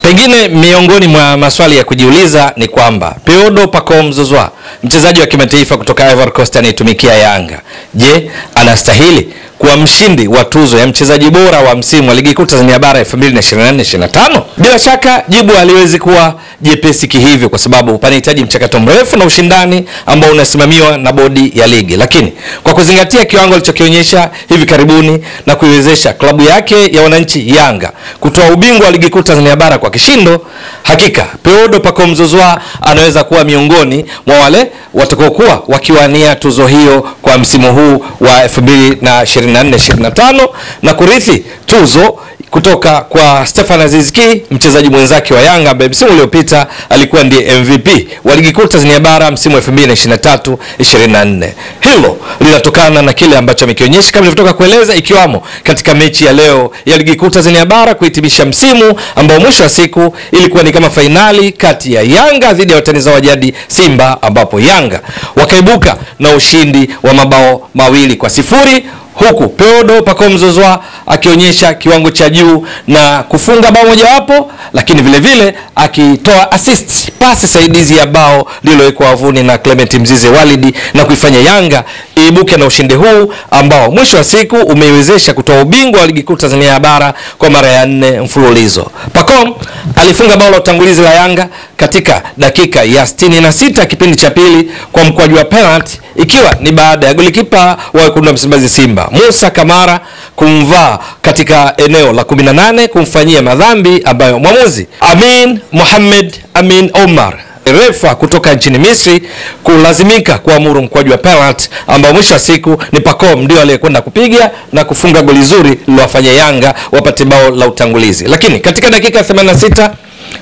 Pengine miongoni mwa maswali ya kujiuliza ni kwamba Peodo Pacome Zouzoua, mchezaji wa kimataifa kutoka Ivory Coast anayetumikia Yanga, je, anastahili kuwa mshindi wa tuzo ya mchezaji bora wa msimu wa Ligi Kuu Tanzania Bara 2024-2025? Bila shaka jibu haliwezi kuwa jepesi kihivyo, kwa sababu panahitaji mchakato mrefu na ushindani ambao unasimamiwa na bodi ya ligi. Lakini kwa kuzingatia kiwango alichokionyesha hivi karibuni na kuiwezesha klabu yake ya wananchi Yanga kutoa ubingwa wa Ligi Kuu Tanzania Bara kwa kishindo, hakika Peodo Pacome Zouzoua anaweza kuwa miongoni mwa wale watakaokuwa wakiwania tuzo hiyo kwa msimu huu wa 2024-2025 na kurithi tuzo kutoka kwa Stefan Aziz Ki, mchezaji mwenzake wa Yanga ambaye msimu uliopita alikuwa ndiye MVP wa Ligi Kuu Tanzania Bara msimu 2023-2024. Hilo linatokana na kile ambacho amekionyesha kama nilivyotoka kueleza, ikiwamo katika mechi ya leo ya Ligi Kuu Tanzania Bara kuhitimisha msimu ambao mwisho wa siku ilikuwa ni kama fainali kati ya Yanga dhidi ya watani zao wa jadi Simba, ambapo Yanga wakaibuka na ushindi wa mabao 2-0, huku Peodo Pacome Zouzoua akionyesha kiwango cha juu na kufunga bao moja wapo, lakini vile vile akitoa assist, pasi saidizi ya bao lililowekwa wavuni na Clement Mzize Walidi na kuifanya Yanga iibuke na ushindi huu ambao mwisho wa siku umeiwezesha kutoa ubingwa wa Ligi Kuu Tanzania Bara kwa mara ya 4 mfululizo. Pacome alifunga bao la utangulizi la Yanga katika dakika ya 66 kipindi cha pili kwa mkwaju wa penalty, ikiwa ni baada ya golikipa wa wekundu wa Msimbazi Simba Musa Kamara kumvaa katika eneo la 18 kumfanyia madhambi ambayo mwamuzi Amin Mohamed Amin Omar, refa kutoka nchini Misri, kulazimika kuamuru mkwaju wa penalty ambao mwisho wa siku ni Pacome ndio aliyekwenda kupiga na kufunga goli zuri lilowafanya Yanga wapate bao la utangulizi. Lakini katika dakika 86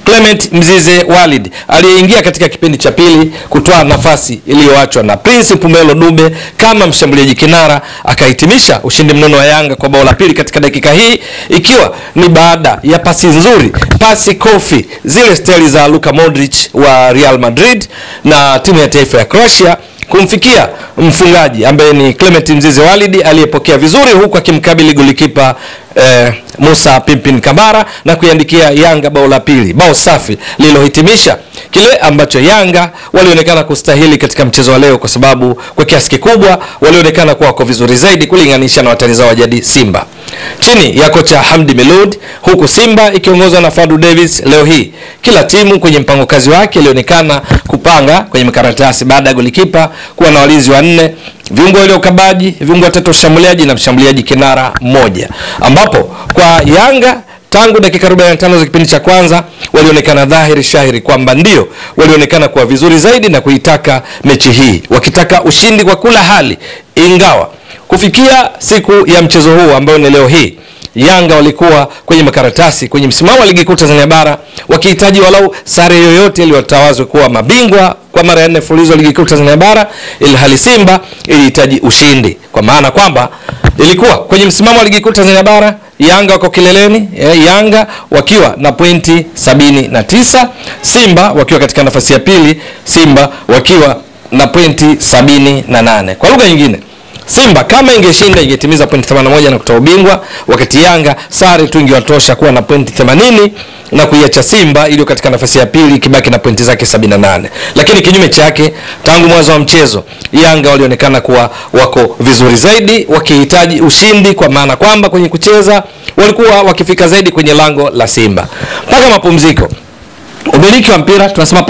Clement Mzize Walid aliyeingia katika kipindi cha pili kutoa nafasi iliyoachwa na Prince Pumelo Dube kama mshambuliaji kinara, akahitimisha ushindi mnono wa Yanga kwa bao la pili katika dakika hii, ikiwa ni baada ya pasi nzuri, pasi kofi, zile steli za Luka Modric wa Real Madrid na timu ya taifa ya Croatia kumfikia mfungaji ambaye ni Clement Mzize Walid aliyepokea vizuri, huku akimkabili golikipa Musa Pimpin Kamara na kuiandikia Yanga bao la pili, bao safi lililohitimisha kile ambacho Yanga walionekana kustahili katika mchezo wa leo, kwa sababu kwa kiasi kikubwa walionekana kuwa wako vizuri zaidi kulinganisha na watani zao wa jadi Simba chini ya kocha Hamdi Melud, huku Simba ikiongozwa na Fadu Davis. Leo hii kila timu kwenye mpango kazi wake ilionekana kupanga kwenye makaratasi baada ya golikipa kuwa na walinzi 4, viungo wale ukabaji, viungo 3 ushambuliaji na mshambuliaji kinara 1, ambapo kwa Yanga tangu dakika 45 za kipindi cha kwanza walionekana dhahiri shahiri kwamba ndio walionekana kuwa vizuri zaidi na kuitaka mechi hii, wakitaka ushindi kwa kila hali, ingawa kufikia siku ya mchezo huu ambao ni leo hii Yanga walikuwa kwenye makaratasi kwenye msimamo wa Ligi Kuu Tanzania Bara wakihitaji walau sare yoyote ili watawazwe kuwa mabingwa kwa mara ya 4 mfululizo Ligi Kuu Tanzania Bara, ili hali Simba ilihitaji ushindi, kwa maana kwamba ilikuwa kwenye msimamo wa Ligi Kuu Tanzania Bara Yanga wako kileleni, Yanga wakiwa na pointi 79, Simba wakiwa katika nafasi ya pili, Simba wakiwa na pointi 78. Kwa lugha nyingine, Simba kama ingeshinda ingetimiza pointi 81 na kutoa ubingwa, wakati Yanga sare tu ingewatosha kuwa na pointi 80 na kuiacha Simba iliyo katika nafasi ya pili kibaki na pointi zake 78. Lakini kinyume chake, tangu mwanzo wa mchezo Yanga walionekana kuwa wako vizuri zaidi, wakihitaji ushindi, kwa maana kwamba kwenye kucheza walikuwa wakifika zaidi kwenye lango la Simba. Mpaka mapumziko, umiliki wa mpira tunasema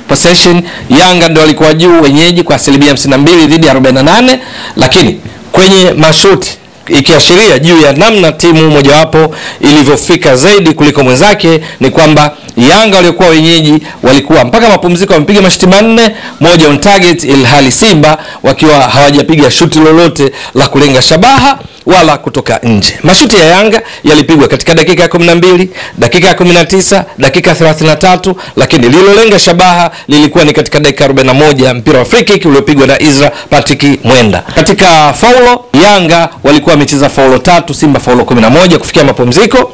possession Yanga ndio walikuwa juu wenyeji kwa 52% dhidi ya 48, lakini kwenye mashuti ikiashiria juu ya namna timu mojawapo ilivyofika zaidi kuliko mwenzake, ni kwamba Yanga waliokuwa wenyeji walikuwa mpaka mapumziko wamepiga mashuti 4, moja on target, ilhali Simba wakiwa hawajapiga shuti lolote la kulenga shabaha wala kutoka nje. Mashuti ya Yanga yalipigwa katika dakika ya 12, dakika ya 19, dakika 33, lakini lililolenga shabaha lilikuwa ni katika dakika 41, mpira wa free kick uliopigwa na Isra Patrick Mwenda. Katika faulo Yanga walikuwa wamecheza faulo 3, Simba faulo 11 kufikia mapumziko,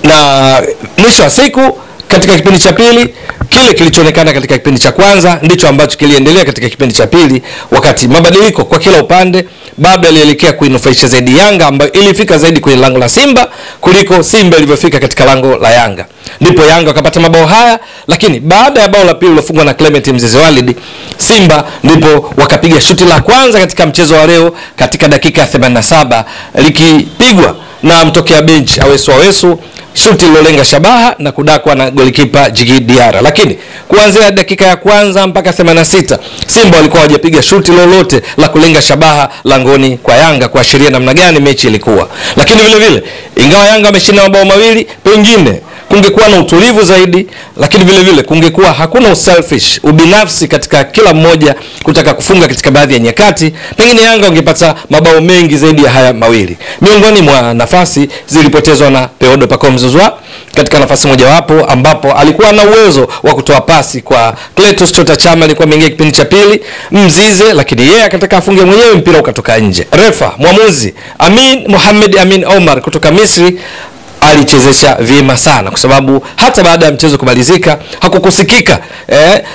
na mwisho wa siku katika kipindi cha pili, kile kilichoonekana katika kipindi cha kwanza ndicho ambacho kiliendelea katika kipindi cha pili, wakati mabadiliko kwa kila upande bado yalielekea kuinufaisha zaidi Yanga, ambayo ilifika zaidi kwenye lango la Simba kuliko Simba ilivyofika katika lango la Yanga. Ndipo Yanga wakapata mabao haya, lakini baada ya bao la pili lilofungwa na Clement Mzize Walid, Simba ndipo wakapiga shuti la kwanza katika mchezo wa leo katika dakika ya 87, likipigwa na mtokea bench Awesu, shuti lilolenga shabaha na kudakwa na golikipa Djigui Diarra. Lakini kuanzia dakika ya kwanza mpaka 86 Simba walikuwa hawajapiga shuti lolote la kulenga shabaha langoni kwa Yanga, kuashiria namna gani mechi ilikuwa. Lakini vile vile ingawa Yanga wameshinda mabao mawili, pengine kungekuwa na utulivu zaidi, lakini vile vile kungekuwa hakuna uselfish, ubinafsi katika kila mmoja kutaka kufunga katika baadhi ya nyakati, pengine Yanga wangepata mabao mengi zaidi ya haya mawili. Miongoni mwa nafasi zilipotezwa na Peodo Pacome Zouzoua katika nafasi moja wapo ambapo alikuwa na uwezo wa kutoa pasi kwa Clatous Chota Chama, alikuwa ameingia kipindi cha pili Mzize, lakini yeye akataka afunge mwenyewe, mpira ukatoka nje. Refa mwamuzi Mohamed Amin Omar kutoka Misri alichezesha vyema sana, kwa sababu hata baada ya mchezo kumalizika hakukusikika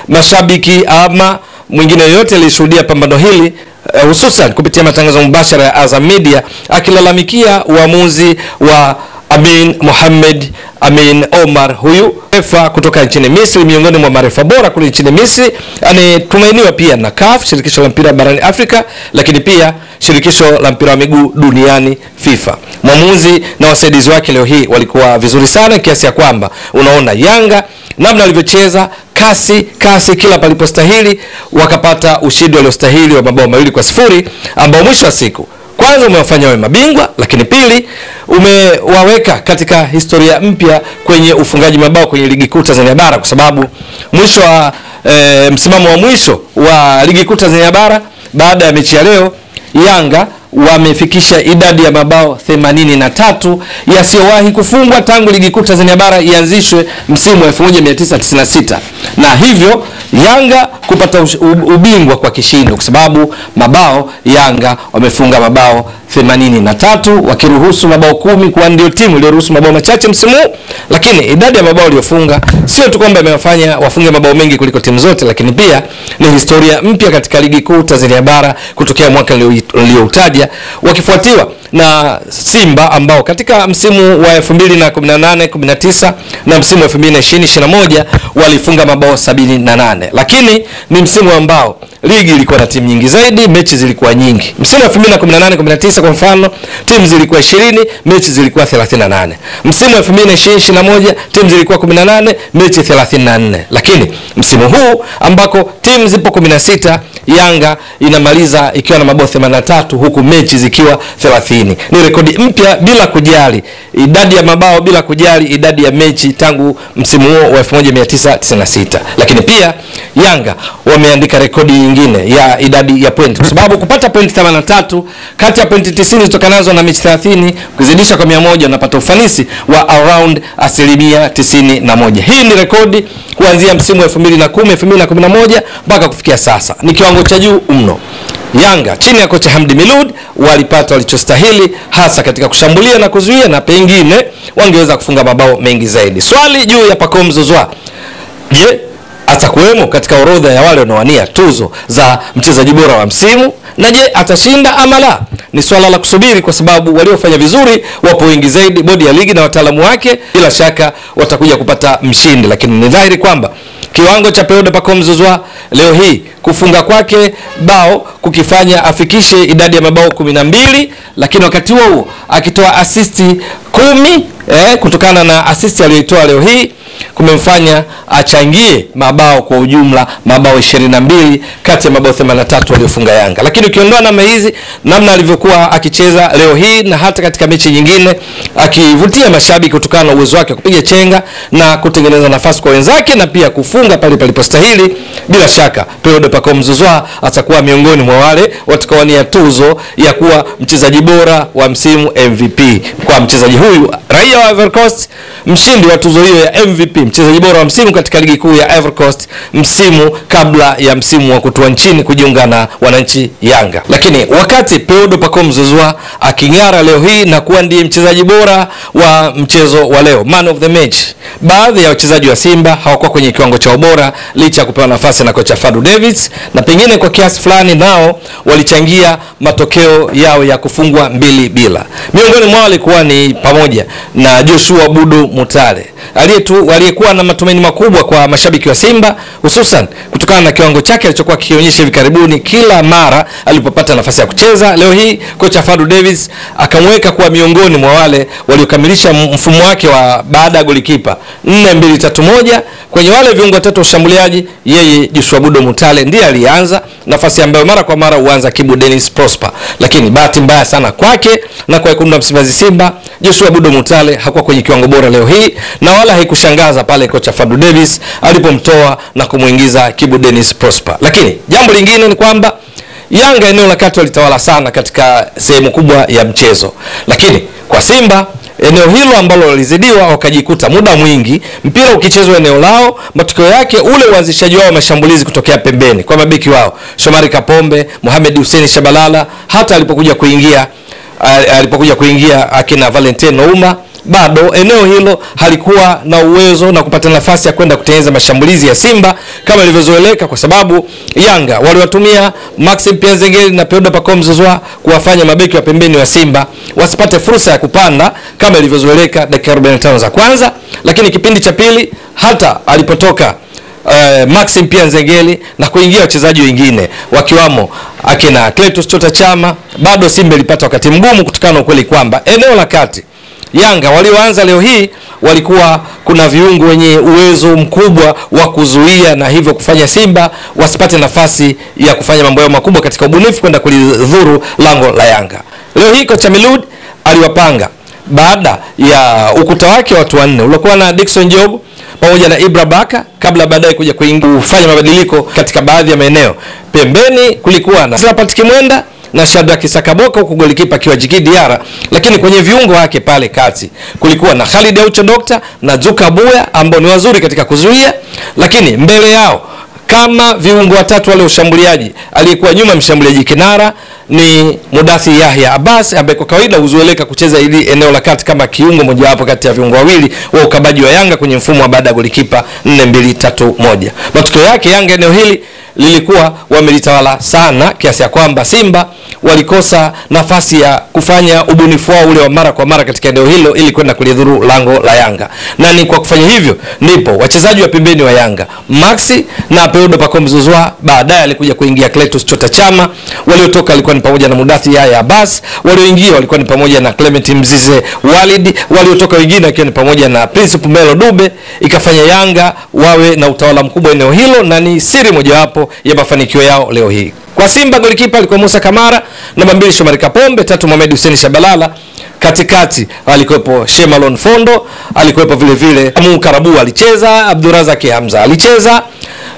mashabiki ama mwingine yote alishuhudia pambano hili, hususan kupitia matangazo mubashara ya Azam Media, akilalamikia uamuzi wa Mohamed Amin Omar, huyu refa kutoka nchini Misri, miongoni mwa marefa bora kule nchini Misri, anayetumainiwa pia na CAF, shirikisho la mpira barani Afrika, lakini pia shirikisho la mpira wa miguu duniani FIFA. Mwamuzi na wasaidizi wake leo hii walikuwa vizuri sana, kiasi ya kwamba unaona Yanga namna walivyocheza kasi kila palipostahili, wakapata ushindi waliostahili wa mabao 2-0, ambao mwisho wa siku kwanza umewafanya wawe mabingwa, lakini pili umewaweka katika historia mpya kwenye ufungaji mabao kwenye ligi kuu Tanzania bara, kwa sababu mwisho wa msimamo wa mwisho wa ligi kuu Tanzania bara baada ya mechi ya leo, Yanga wamefikisha idadi ya mabao 83 yasiyowahi kufungwa tangu ligi kuu Tanzania bara ianzishwe msimu wa 1996, na hivyo Yanga kupata ubingwa kwa kishindo, kwa sababu mabao Yanga wamefunga mabao 83 wakiruhusu mabao 10, kwa ndio timu iliyoruhusu mabao machache msimu. Lakini idadi ya mabao waliofunga sio tu kwamba imewafanya wafunge mabao mengi kuliko timu zote, lakini pia ni historia mpya katika ligi kuu Tanzania bara kutokea mwaka ulioutaja, wakifuatiwa na Simba ambao katika msimu wa 2018-19 na msimu wa 2020-21 walifunga mabao 78. Lakini ni msimu ambao ligi ilikuwa na timu nyingi zaidi, mechi zilikuwa nyingi. Msimu wa 2018-19 kwa mfano, timu zilikuwa 20, mechi zilikuwa 38. Msimu wa 2020-21 timu zilikuwa 18, mechi 34. Lakini msimu huu ambako timu zipo 16, Yanga inamaliza ikiwa na mabao 83 huku mechi zikiwa 30. Ni rekodi mpya bila kujali idadi ya mabao, bila kujali idadi ya mechi tangu msimu huo wa 1996. Lakini pia Yanga wameandika rekodi nyingine ya idadi ya point, kwa sababu kupata point 83 kati ya point 90 zitokanazo na mechi 30 kuzidisha kwa 100 unapata ufanisi wa around 91%. Hii ni rekodi kuanzia msimu wa 2010-2011 mpaka kufikia sasa. Ni kiwango cha juu mno. Yanga chini ya kocha Hamdi Milud walipata walichostahili, hasa katika kushambulia na kuzuia, na pengine wangeweza kufunga mabao mengi zaidi. Swali juu ya Pacome Zouzoua, je, atakuwemo katika orodha ya wale wanaowania tuzo za mchezaji bora wa msimu? Na je, atashinda ama la? Ni swala la kusubiri, kwa sababu waliofanya vizuri wapo wengi zaidi. Bodi ya ligi na wataalamu wake bila shaka watakuja kupata mshindi, lakini ni dhahiri kwamba kiwango cha Peodo Pacome Zouzoua leo hii, kufunga kwake bao kukifanya afikishe idadi ya mabao 12, lakini wakati huo akitoa asisti 10 kutokana na asisti aliyoitoa leo hii, kumemfanya achangie mabao kwa ujumla mabao 22 kati ya mabao 83 waliofunga Yanga. Lakini ukiondoa namna hizi, namna alivyokuwa akicheza leo hii na hata katika mechi nyingine, akivutia mashabiki kutokana na uwezo wake kupiga chenga na kutengeneza nafasi kwa wenzake na pia kufunga pale palipostahili, bila shaka Peodo Pacome Zouzoua atakuwa miongoni mwa wale watakaowania tuzo ya kuwa mchezaji bora wa msimu MVP. Kwa mchezaji huyu raia raia wa Ivory Coast, mshindi wa tuzo hiyo ya MVP, mchezaji bora wa msimu katika ligi kuu ya Ivory Coast msimu kabla ya msimu wa kutua nchini kujiunga na wananchi Yanga. Lakini wakati Peodo Pacome Zouzoua aking'ara leo hii na kuwa ndiye mchezaji bora wa mchezo wa leo, man of the match, baadhi ya wachezaji wa Simba hawakuwa kwenye kiwango cha ubora licha ya kupewa nafasi na kocha Fadlu Davids, na pengine kwa kiasi fulani nao walichangia matokeo yao ya kufungwa 2-0. Miongoni mwao alikuwa ni pamoja na Joshua Budo Mutale aliyekuwa na matumaini makubwa kwa mashabiki wa Simba, hususan kutokana na kiwango chake alichokuwa kionyesha hivi karibuni kila mara alipopata nafasi ya kucheza. Leo hii kocha Fadlu Davids akamweka kuwa miongoni mwa wale waliokamilisha mfumo wake wa baada ya golikipa 4-2-3-1. Kwenye wale viungo watatu washambuliaji, yeye Joshua Budo Mutale ndiye alianza, nafasi ambayo mara kwa mara huanza Kibu Dennis Prosper. Lakini bahati mbaya sana kwake na kwa wekundu wa Msimbazi Simba, Joshua Budo Mutale hakuwa kwenye kiwango bora leo hii, na wala haikushangaza pale kocha Fadlu Davids alipomtoa na kumuingiza Kibu Dennis Prosper. Lakini jambo lingine ni kwamba Yanga eneo la kati walitawala sana katika sehemu kubwa ya mchezo, lakini kwa Simba eneo hilo ambalo walizidiwa wakajikuta muda mwingi mpira ukichezwa eneo lao. Matokeo yake ule uanzishaji wao mashambulizi kutokea pembeni kwa mabeki wao Shomari Kapombe, Mohamed Hussein Shabalala, hata alipokuja kuingia akina Valentino Uma, bado eneo hilo halikuwa na uwezo na kupata nafasi ya kwenda kutengeneza mashambulizi ya Simba kama ilivyozoeleka, kwa sababu Yanga waliwatumia Maxim Pianzengeli na Peodo Pacome Zouzoua kuwafanya mabeki wa pembeni wa Simba wasipate fursa ya kupanda kama ilivyozoeleka dakika 45 za kwanza. Lakini kipindi cha pili hata alipotoka Maxim Pianzengeli na kuingia wachezaji wengine wakiwamo akina Cletus Chota Chama, bado Simba ilipata wakati mgumu kutokana na ukweli kwamba eneo la kati Yanga walioanza leo hii walikuwa kuna viungo wenye uwezo mkubwa wa kuzuia na hivyo kufanya Simba wasipate nafasi ya kufanya mambo yao makubwa katika ubunifu kwenda kulidhuru lango la Yanga. Leo hii kocha Milud aliwapanga baada ya ukuta wake watu wanne uliokuwa na Dickson Job pamoja na Ibra Baka, kabla baadaye kuja kufanya mabadiliko katika baadhi ya maeneo. Pembeni kulikuwa na Silapati Kimwenda na Shadrack Sakaboka, huko golikipa akiwa Djigui Diarra. Lakini kwenye viungo wake pale kati kulikuwa na Khalid Aucho Doctor na Dzuka Buya ambao ni wazuri katika kuzuia. Lakini mbele yao kama viungo watatu wale ushambuliaji, aliyekuwa nyuma mshambuliaji kinara ni Mudathi Yahya Abbas ambaye kwa kawaida huzoeleka kucheza ili eneo la kati kama kiungo mojawapo kati ya viungo wawili wa ukabaji wa Yanga kwenye mfumo wa baada ya golikipa 4-2-3-1. Matokeo yake Yanga eneo hili lilikuwa wamelitawala sana kiasi ya kwamba Simba walikosa nafasi ya kufanya ubunifu wao ule wa mara kwa mara katika eneo hilo ili kwenda kulidhuru lango la Yanga. Na ni kwa kufanya hivyo ndipo wachezaji wa pembeni wa Yanga Maxi na Peodo Pacome Zouzoua, baadaye alikuja kuingia Cletus Chota Chama, waliotoka alikuwa ni pamoja na Mudathi Yahya Abbas, walioingia walikuwa ni pamoja na Clement Mzize Walid, waliotoka wengine wakiwa ni pamoja na Prince Melo Dube, ikafanya Yanga wawe na utawala mkubwa eneo hilo, na ni siri mojawapo ya mafanikio yao leo hii. Kwa Simba golikipa alikuwa Musa Kamara, namba 2 Shomari Kapombe, 3 Mohamed Hussein Shabalala, katikati alikuwepo Shemalon Fondo, alikuwepo vile vile Amu Karabu alicheza, Abdurazak Hamza alicheza,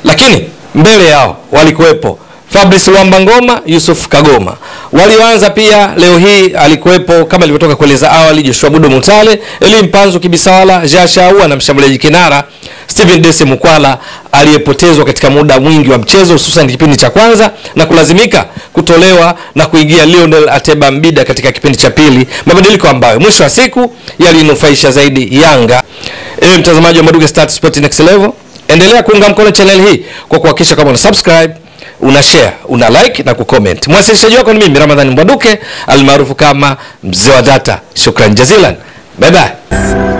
lakini mbele yao walikuwepo Fabrice Wambangoma, Yusuf Kagoma. Walioanza pia leo hii alikuwepo kama ilivyotoka kueleza awali Joshua Budo Mutale, Elie Mpanzu Kibisawala, Jashaua na mshambuliaji kinara Steven Dese Mukwala aliyepotezwa katika muda mwingi wa mchezo hususan kipindi cha kwanza na kulazimika kutolewa na kuingia Lionel Ateba Mbida katika kipindi cha pili, mabadiliko ambayo mwisho wa siku yalinufaisha zaidi Yanga. Mtazamaji wa Maduge Stats Sport Next Level, endelea kuunga mkono channel hii kwa kuhakikisha kama una subscribe, una share, una like na kucomment. Mwasilishaji wako ni mimi Ramadhani Mbwaduke almaarufu kama Mzee wa Data. Shukran jazilan. Bye bye.